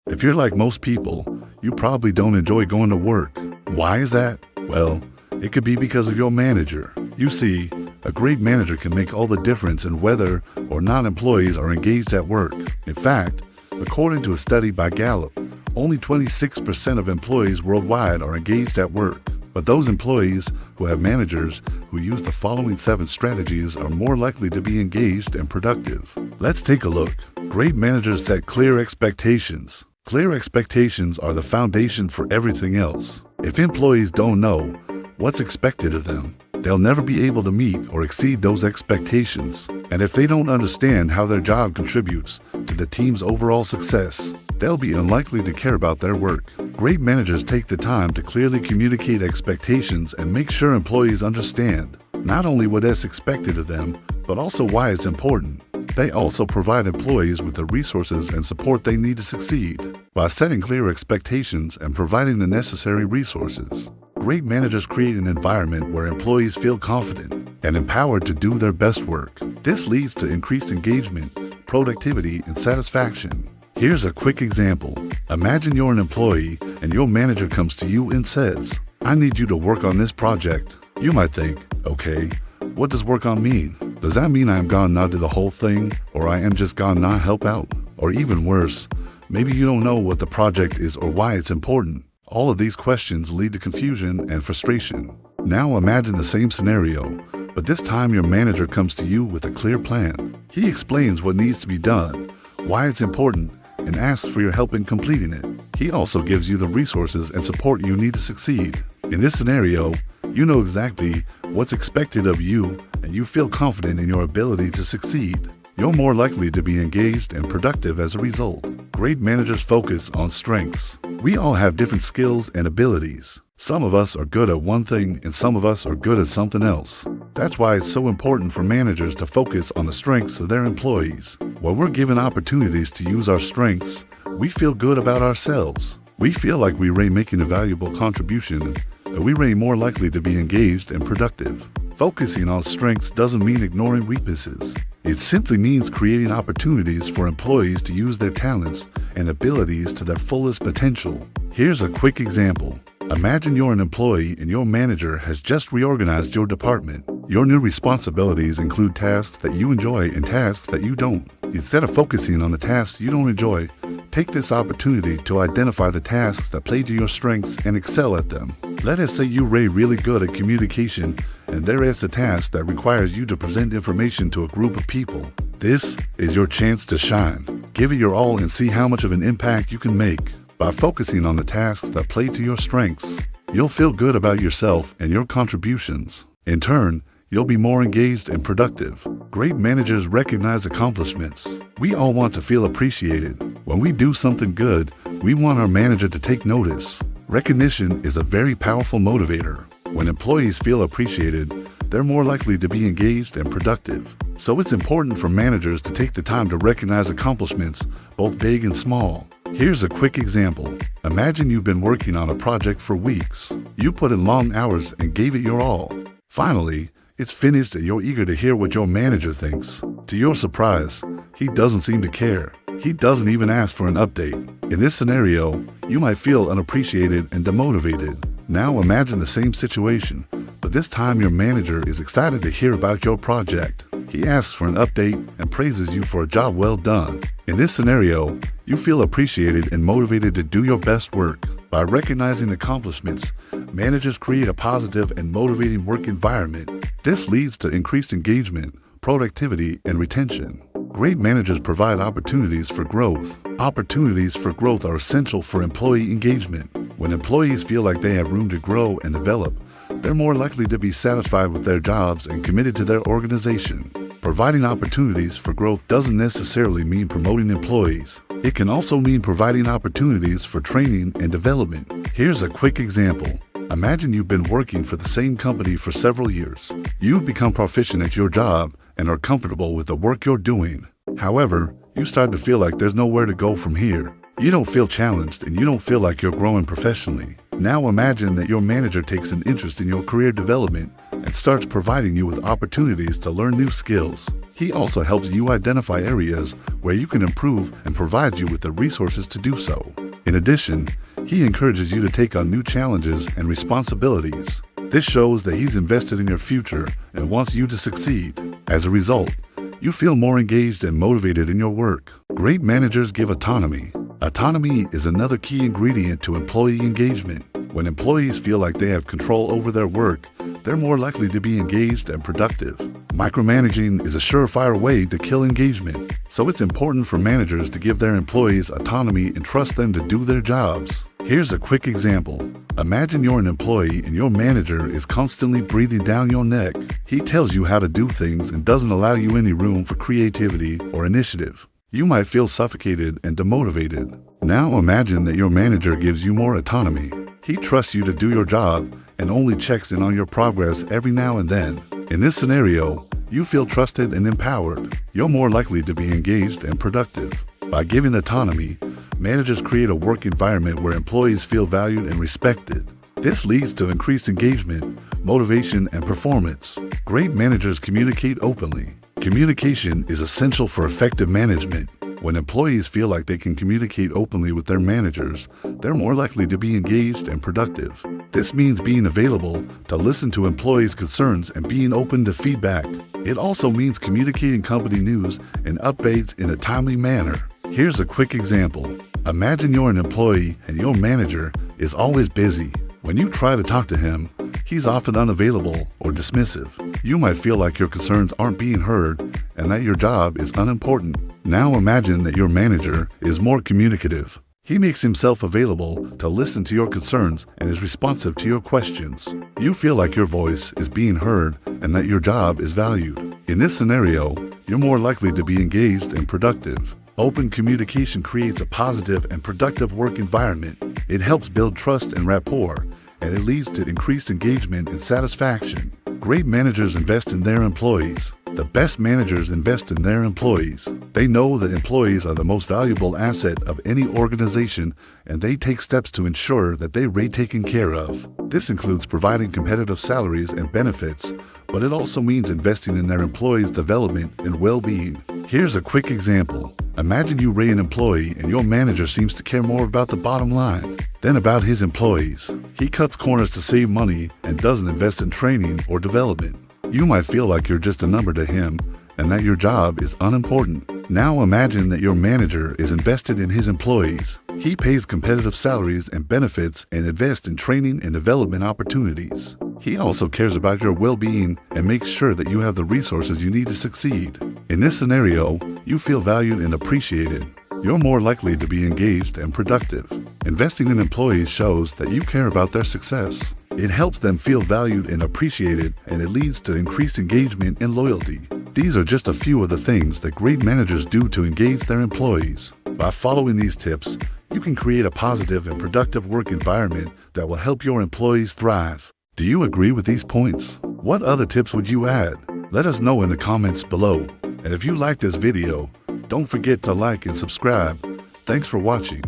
If you're like most people, you probably don't enjoy going to work. Why is that? Well, it could be because of your manager. You see, a great manager can make all the difference in whether or not employees are engaged at work. In fact, according to a study by Gallup, only 26% of employees worldwide are engaged at work. But those employees who have managers who use the following 7 strategies are more likely to be engaged and productive. Let's take a look. Great managers set clear expectations. Clear expectations are the foundation for everything else. If employees don't know what's expected of them, they'll never be able to meet or exceed those expectations. And if they don't understand how their job contributes to the team's overall success, they'll be unlikely to care about their work. Great managers take the time to clearly communicate expectations and make sure employees understand not only what is expected of them, but also why it's important. They also provide employees with the resources and support they need to succeed. By setting clear expectations and providing the necessary resources, great managers create an environment where employees feel confident and empowered to do their best work. This leads to increased engagement, productivity, and satisfaction. Here's a quick example. Imagine you're an employee and your manager comes to you and says, "I need you to work on this project." You might think, okay, what does work on mean? Does that mean I am gonna not do the whole thing, or I am just gonna not help out? Or even worse, maybe you don't know what the project is or why it's important. All of these questions lead to confusion and frustration. Now imagine the same scenario, but this time your manager comes to you with a clear plan. He explains what needs to be done, why it's important, and asks for your help in completing it. He also gives you the resources and support you need to succeed. In this scenario, you know exactly what's expected of you and you feel confident in your ability to succeed. You're more likely to be engaged and productive as a result. Great managers focus on strengths. We all have different skills and abilities. Some of us are good at one thing and some of us are good at something else. That's why it's so important for managers to focus on the strengths of their employees. When we're given opportunities to use our strengths, we feel good about ourselves. We feel like we're making a valuable contribution, and we're more likely to be engaged and productive. Focusing on strengths doesn't mean ignoring weaknesses. It simply means creating opportunities for employees to use their talents and abilities to their fullest potential. Here's a quick example. Imagine you're an employee and your manager has just reorganized your department. Your new responsibilities include tasks that you enjoy and tasks that you don't. Instead of focusing on the tasks you don't enjoy, take this opportunity to identify the tasks that play to your strengths and excel at them. Let us say you're really good at communication, and there is a task that requires you to present information to a group of people. This is your chance to shine. Give it your all and see how much of an impact you can make. By focusing on the tasks that play to your strengths, you'll feel good about yourself and your contributions. In turn, you'll be more engaged and productive. Great managers recognize accomplishments. We all want to feel appreciated. When we do something good, we want our manager to take notice. Recognition is a very powerful motivator. When employees feel appreciated, they're more likely to be engaged and productive. So it's important for managers to take the time to recognize accomplishments, both big and small. Here's a quick example. Imagine you've been working on a project for weeks. You put in long hours and gave it your all. Finally, it's finished and you're eager to hear what your manager thinks. To your surprise, he doesn't seem to care. He doesn't even ask for an update. In this scenario, you might feel unappreciated and demotivated. Now imagine the same situation, but this time your manager is excited to hear about your project. He asks for an update and praises you for a job well done. In this scenario, you feel appreciated and motivated to do your best work. By recognizing accomplishments, managers create a positive and motivating work environment. This leads to increased engagement, productivity, and retention. Great managers provide opportunities for growth. Opportunities for growth are essential for employee engagement. When employees feel like they have room to grow and develop, they're more likely to be satisfied with their jobs and committed to their organization. Providing opportunities for growth doesn't necessarily mean promoting employees. It can also mean providing opportunities for training and development. Here's a quick example. Imagine you've been working for the same company for several years. You've become proficient at your job and are comfortable with the work you're doing. However, you start to feel like there's nowhere to go from here. You don't feel challenged and you don't feel like you're growing professionally. Now imagine that your manager takes an interest in your career development and starts providing you with opportunities to learn new skills. He also helps you identify areas where you can improve and provides you with the resources to do so. In addition, he encourages you to take on new challenges and responsibilities. This shows that he's invested in your future and wants you to succeed. As a result, you feel more engaged and motivated in your work. Great managers give autonomy. Autonomy is another key ingredient to employee engagement. When employees feel like they have control over their work, they're more likely to be engaged and productive. Micromanaging is a surefire way to kill engagement, so it's important for managers to give their employees autonomy and trust them to do their jobs. Here's a quick example. Imagine you're an employee and your manager is constantly breathing down your neck. He tells you how to do things and doesn't allow you any room for creativity or initiative. You might feel suffocated and demotivated. Now imagine that your manager gives you more autonomy. He trusts you to do your job and only checks in on your progress every now and then. In this scenario, you feel trusted and empowered. You're more likely to be engaged and productive. By giving autonomy, managers create a work environment where employees feel valued and respected. This leads to increased engagement, motivation, and performance. Great managers communicate openly. Communication is essential for effective management. When employees feel like they can communicate openly with their managers, they're more likely to be engaged and productive. This means being available to listen to employees' concerns and being open to feedback. It also means communicating company news and updates in a timely manner. Here's a quick example. Imagine you're an employee and your manager is always busy. When you try to talk to him, he's often unavailable or dismissive. You might feel like your concerns aren't being heard and that your job is unimportant. Now imagine that your manager is more communicative. He makes himself available to listen to your concerns and is responsive to your questions. You feel like your voice is being heard and that your job is valued. In this scenario, you're more likely to be engaged and productive. Open communication creates a positive and productive work environment. It helps build trust and rapport, and it leads to increased engagement and satisfaction. Great managers invest in their employees. The best managers invest in their employees. They know that employees are the most valuable asset of any organization, and they take steps to ensure that they are taken care of. This includes providing competitive salaries and benefits, but it also means investing in their employees' development and well-being. Here's a quick example. Imagine you rate an employee and your manager seems to care more about the bottom line than about his employees. He cuts corners to save money and doesn't invest in training or development. You might feel like you're just a number to him and that your job is unimportant. Now imagine that your manager is invested in his employees. He pays competitive salaries and benefits and invests in training and development opportunities. He also cares about your well-being and makes sure that you have the resources you need to succeed. In this scenario, you feel valued and appreciated. You're more likely to be engaged and productive. Investing in employees shows that you care about their success. It helps them feel valued and appreciated, and it leads to increased engagement and loyalty. These are just a few of the things that great managers do to engage their employees. By following these tips, you can create a positive and productive work environment that will help your employees thrive. Do you agree with these points? What other tips would you add? Let us know in the comments below. And if you like this video, don't forget to like and subscribe. Thanks for watching.